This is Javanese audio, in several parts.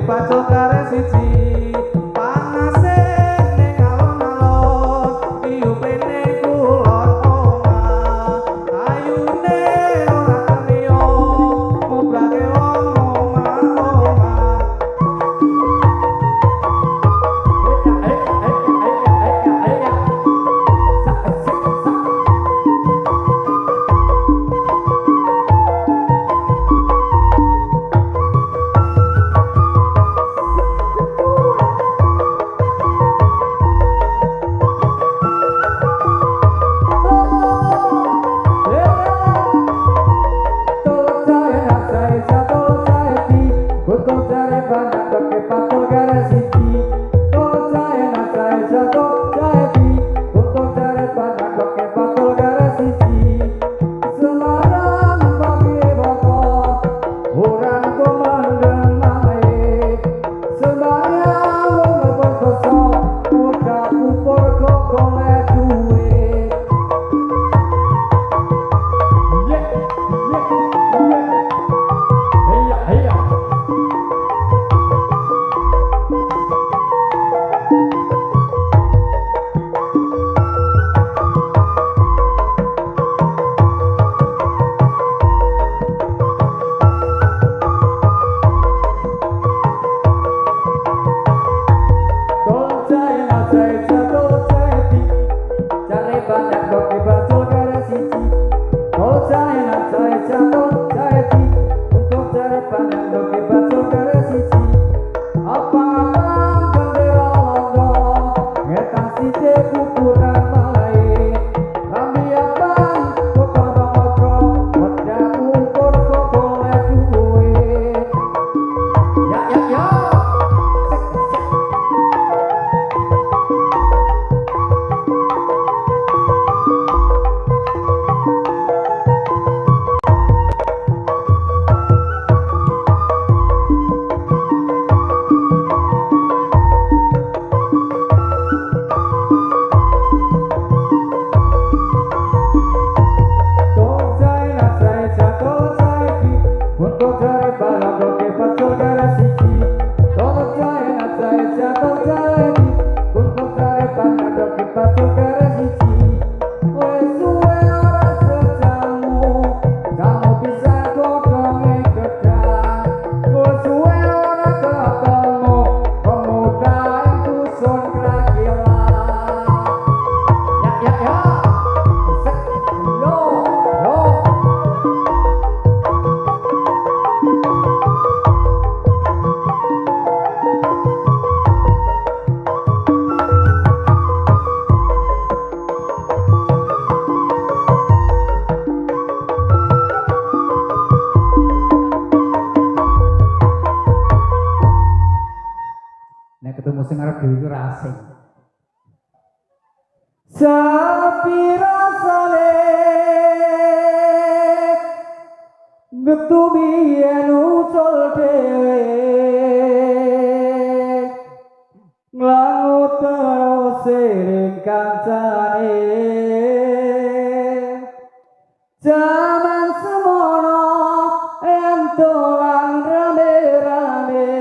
pacul kare siji panase ning alon-alon tiupe ning kulon omah ayune ora kaniyo ngobrake wong omah-omah Sapi rasane betu biyen usul dhewe nglangu terus sering kancane jaman semono entolan rame-rame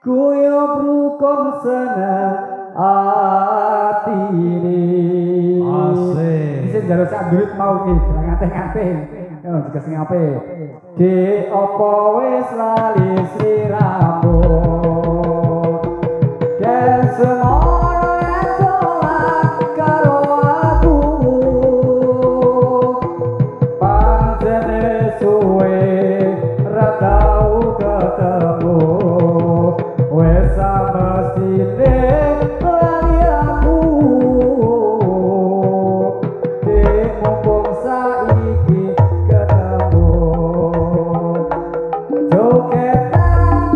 kuyup rukun seneng atine asik bisa jare sak duit mau ki ngate-ngate yo juga sing apik ki apa wis lali sliramu yen semono entolan karo aku pancene suwe ra tau ketemu wis samestine Joketan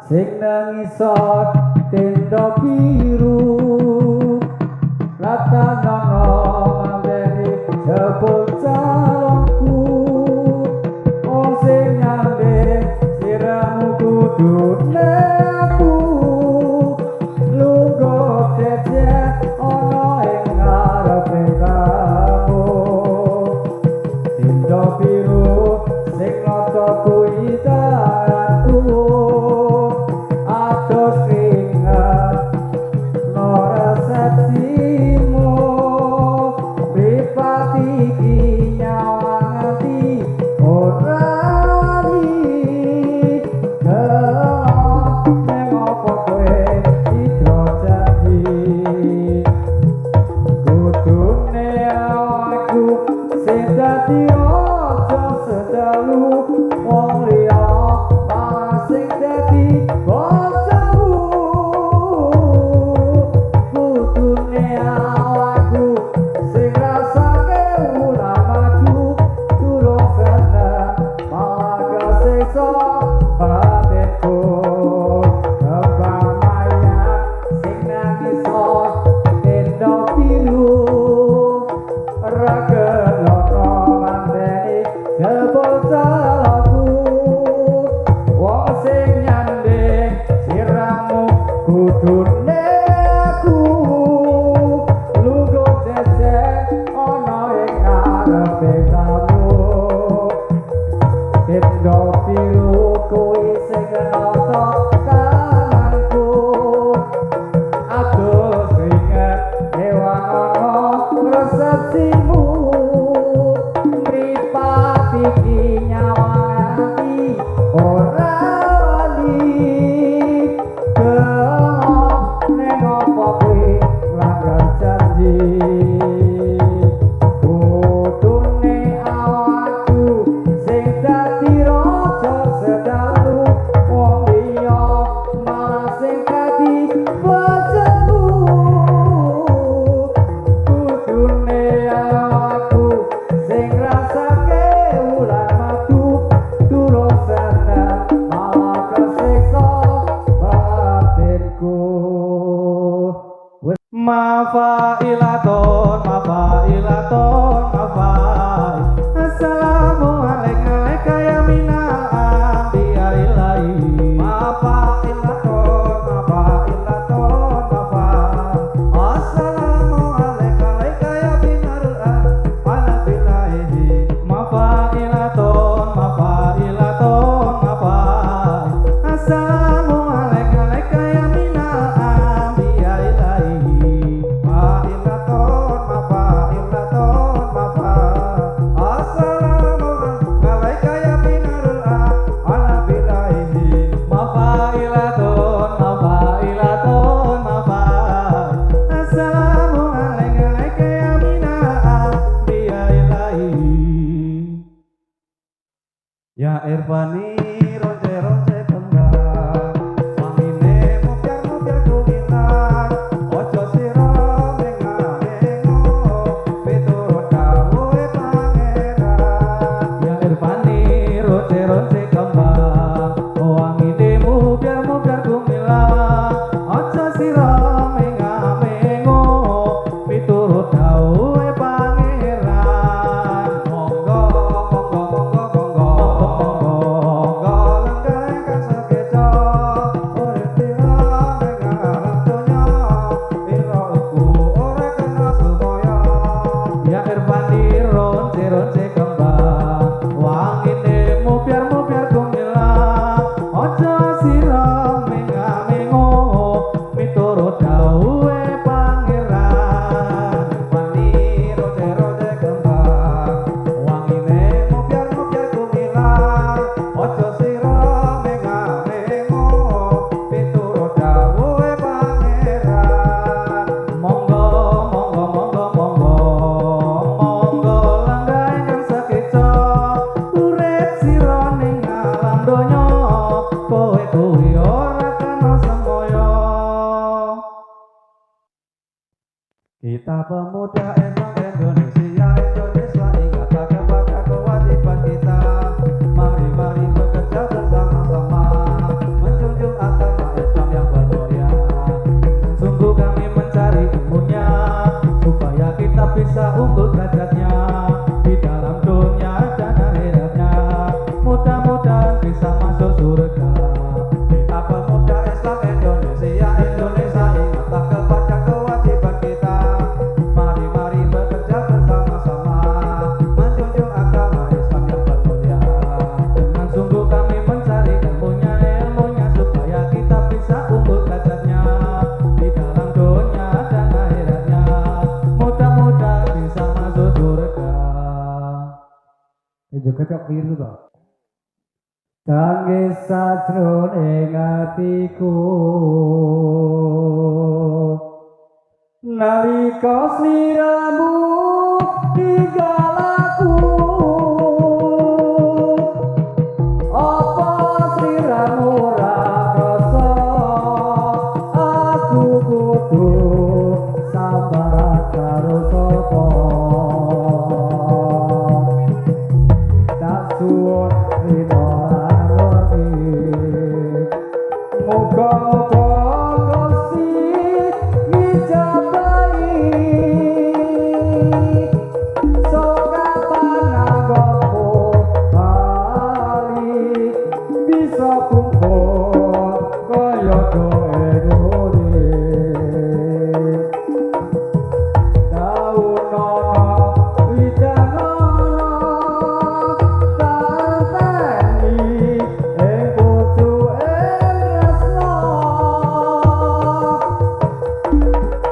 Sing nang isor tenda biru Sungguh kami mencari ilmunya supaya bisa unggul derajatnya di dalam dunia dan akhiratnya. Mudah-mudahan bisa masuk surga. Kita pemuda Islam Indonesia, ingatlah kepada kewajiban kita. Mari bekerja bersama-sama, menjunjung agama Islam yang bermulia. Dengan sungguh kami mencari ilmunya supaya kita bisa unggul derajatnya di dalam dunia dan akhiratnya. Mudah-mudahan bisa masuk surga. Juga kok keliru toh. Tangis sajroning atiku nalika sliramu tinggal aku, apa sliramu ora krasa aku kudu sabar karo sapa. Tak suwun rino muga-muga Gusti ngijabahi sok kapan anggomu bali bisa kumpul kaya doe nuri taun nono widanono tanteni putu tresno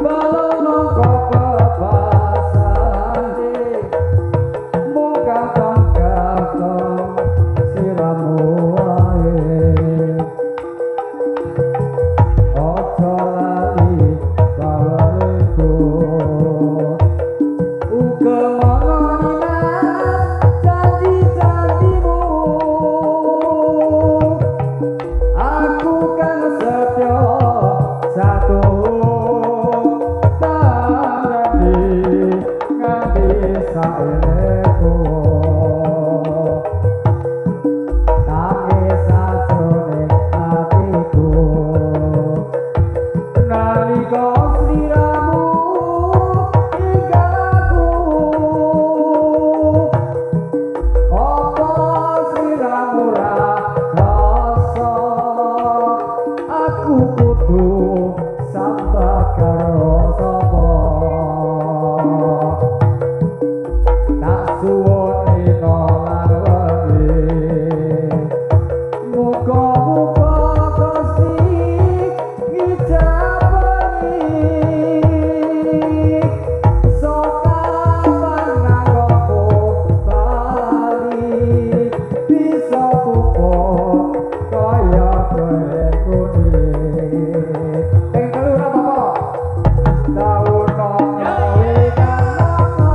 balono kok bebasane muga kang siramu ae ojo lali baleku uga manani janji-janjimu. Aku kan setya satu tangi nganti saereku tangis sajroning atiku nalika sliramu tinggal aku, apa sliramu ora krasa aku kudu sabar karo sapa. Tak suwun rino lan wengi muga-muga Gusti ngijabahi sok kapan anggomu bali bisa kumpul kaya kowe kuning. Ping telu ora apa-apa. Taun nono widanono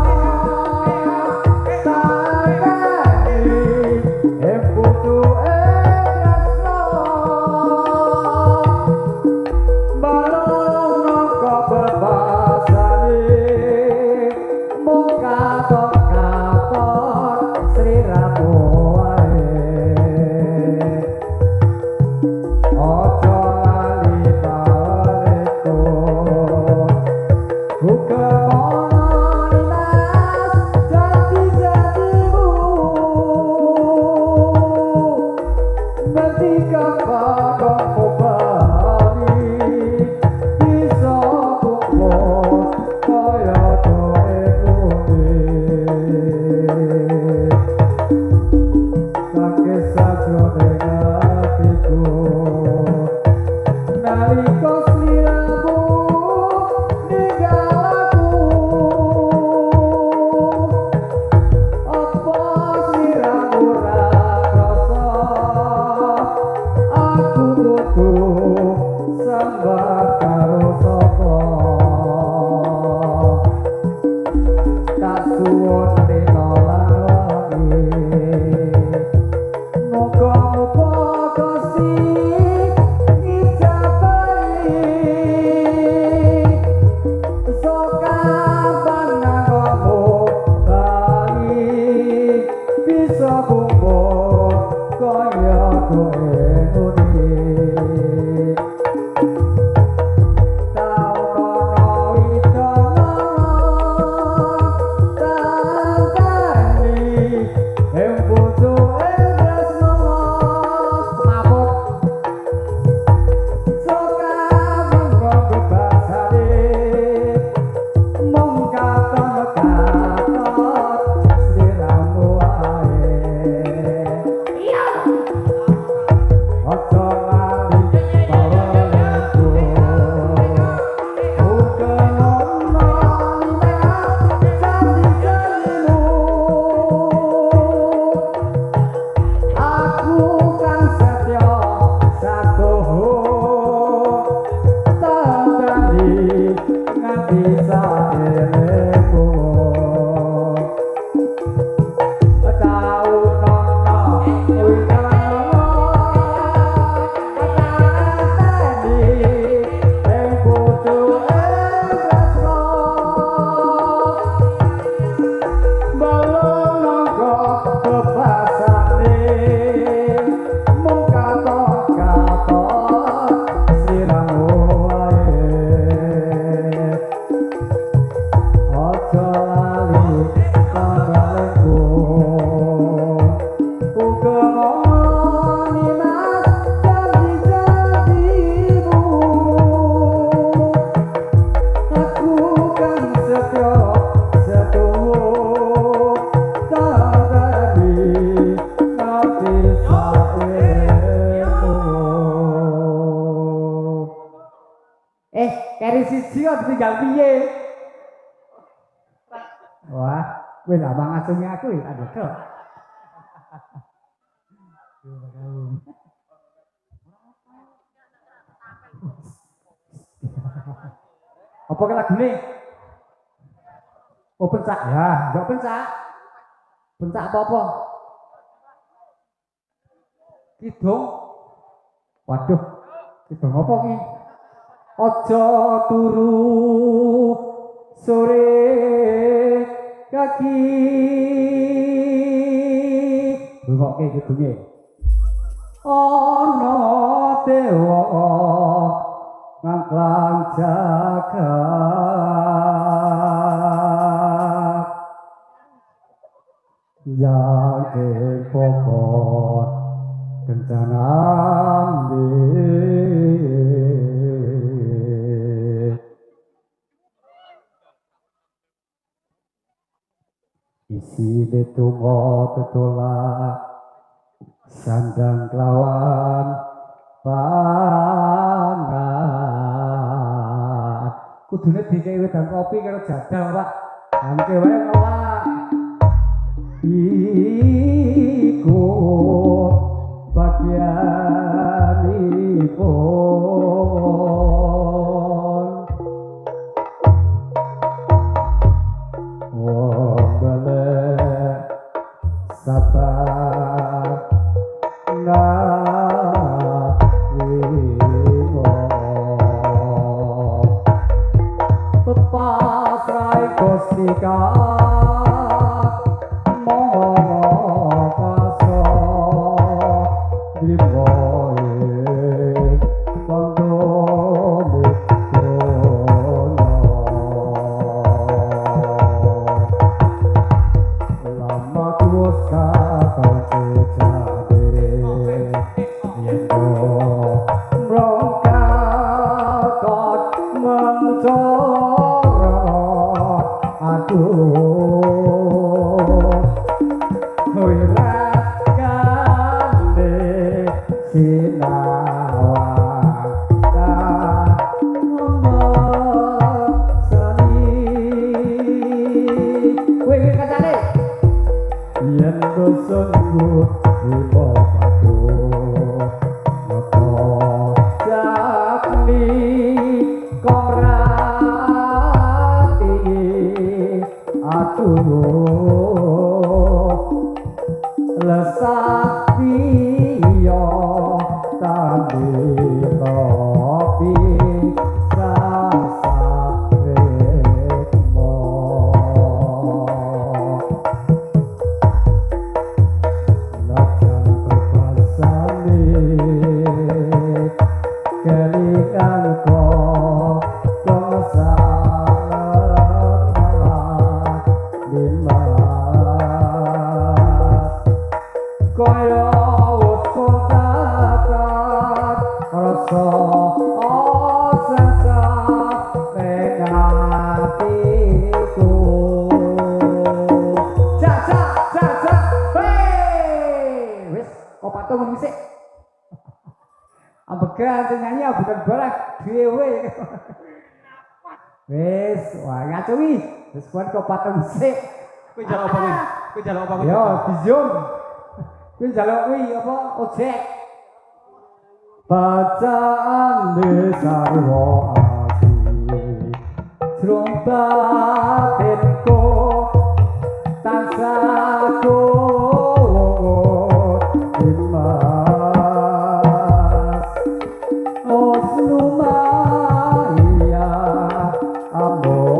tanteni putu tresno balono kok bebasane muga katon sliramu ae ojo lali baleku uga manani janji-janjimu. Nanti kapan kamu bali bisa kumpul kaya doe kuning tangis sajroning atiku nalika sliramu ninggal aku, apa sliramu ora krasa aku kudu sabar karo sapa. Tak suwun rino lan wengi muga-muga Gusti ngijabahi sok kapan anggomu bali bisa kumpul kaya kowe kuning. Taun nono widanono tinggal piye? Wah, kowe lah mangasungi aku ya aduh kok. Apa ke lagune? Oh pencak ya, enggak pencak. Pencak apa-apa? Kidung. Waduh, kidung apa ki? Aja turu sore kaki. Rungokke kidunge. Ana dewa ngangklang jagat jage pokok kencangan isi detungo tetolak sandang kelawan pangan kudune dikei wedang kopi karo jadal Pak angke wae ngelak iku bagianipun wong golek sabar pasrai Gustika moho paso driboe kondo lama kuoska Wes kok patung sik. Kowe njaluk apa kuwi? Kowe njaluk apa kuwi? Yo, bizum. Kowe njaluk kuwi apa? Ojek. Bacaan desarwa asi. Srompatenko tansah imas. Oslumaya amor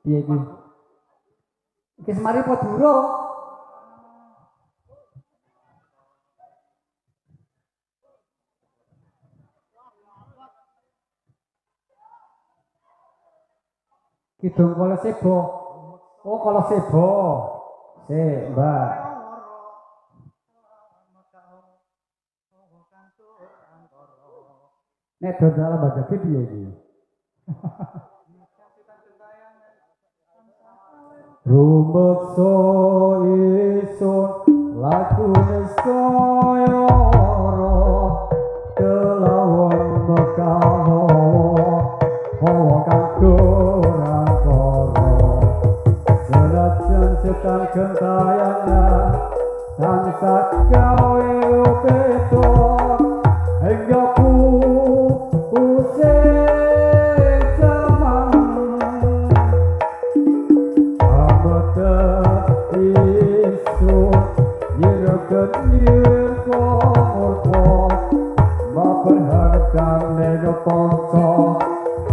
Piye iki? Iki semari apa durung? Kidung kala sebo. Oh, kala sebo. Mbak. Nek dodol baca piye iki? Rumeksa isun lakune saya ora kelawan mekawo hawa kang kurang koro senajan setan gentayangan tansah gawe upeto hingga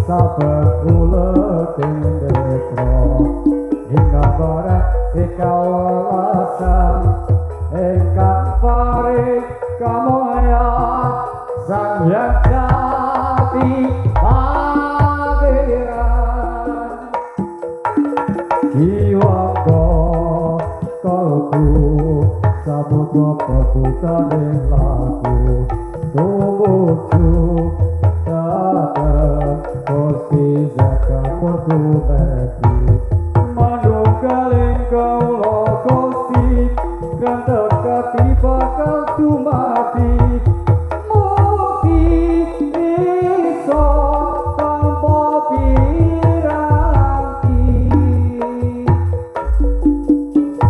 sabar kula tindekro hingga barat sikawalasan ingkang paring kamaya sang yang jati pangeran jiwaku kalbu sabudha peputane lagu tumuju Kosti zaka portu beti manunggaling kaula kosti gandeng kati bakal dumati mugi iso tanpa piranti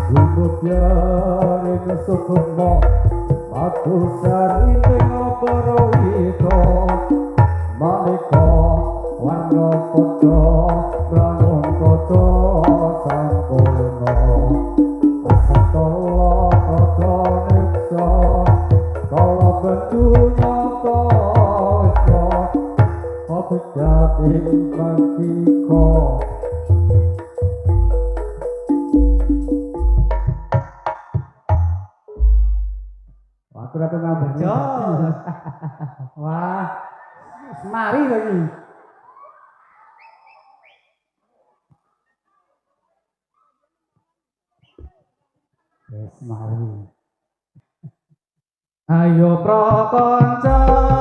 sumudya kesukma aku sarinting para wito malika warna padha prangon kaca sampurna asatala kaca neksa kala bedunya kaca apa jati pangkiko aku datang ngambil wah semari lagi semari ayo prakanca